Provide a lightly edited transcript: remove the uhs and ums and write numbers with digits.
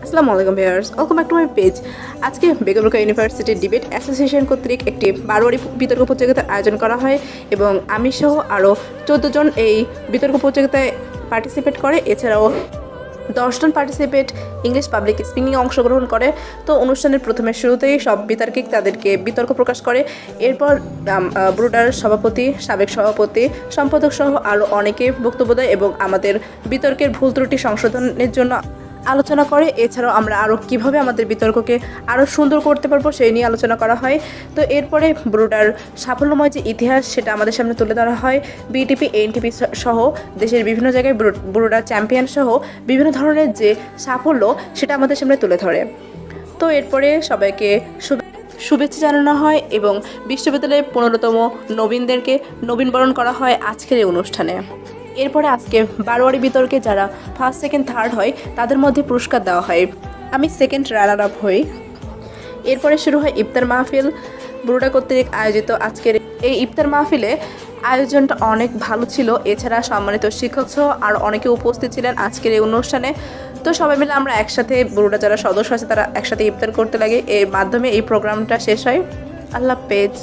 আসসালামু আলাইকুম viewers, welcome back to my page. আজকে Begum Rokeya university debate association কর্তৃক একটি বারোয়ারি বিতর্ক প্রতিযোগিতার আয়োজন করা হয় এবং আমি সহ আরও 14 জন এই বিতর্ক প্রতিযোগিতায় পার্টিসিপেট করে। এছাড়াও 10 জন পার্টিসিপেট ইংলিশ পাবলিক স্পিকিংয়ে অংশগ্রহণ করে। তো অনুষ্ঠানের প্রথমে শুরুতেই সব বিতর্কিক তাদেরকে বিতর্ক প্রকাশ করে। এরপর ব্রুডার সভাপতি, সাবেক সভাপতি, সম্পাদক সহ আরও অনেকে বক্তব্য দেয় এবং আমাদের বিতর্কের ভুল ত্রুটি সংশোধনের জন্য আলোচনা করে। এছাড়াও আমরা আরও কীভাবে আমাদের বিতর্ককে আরও সুন্দর করতে পারবো সেই নিয়ে আলোচনা করা হয়। তো এরপরে ব্রুডার সাফল্যময় যে ইতিহাস সেটা আমাদের সামনে তুলে ধরা হয়। বিটিপি, এনটিপি সহ দেশের বিভিন্ন জায়গায় ব্রুডার চ্যাম্পিয়ন সহ বিভিন্ন ধরনের যে সাফল্য সেটা আমাদের সামনে তুলে ধরে। তো এরপরে সবাইকে শুভেচ্ছা জানানো হয় এবং বিশ্ববিদ্যালয়ের 15তম নবীনদেরকে নবীনবরণ করা হয় আজকের এই অনুষ্ঠানে। এরপরে আজকে বারোয়ারি বিতর্কে যারা ফার্স্ট, সেকেন্ড, থার্ড হয় তাদের মধ্যে পুরস্কার দেওয়া হয়। আমি সেকেন্ড রানার আপ হই। এরপরে শুরু হয় ইফতার মাহফিল। ব্রুডা কর্তৃক আয়োজিত আজকের এই ইফতার মাহফিলে আয়োজনটা অনেক ভালো ছিল। এছাড়া সম্মানিত শিক্ষক সহ আর অনেকে উপস্থিত ছিলেন আজকের এই অনুষ্ঠানে। তো সবাই মিলে আমরা একসাথে ব্রুডা যারা সদস্য আছে তারা একসাথে ইফতার করতে লাগে। এর মাধ্যমে এই প্রোগ্রামটা শেষ হয়। আল্লাহ হাফেজ।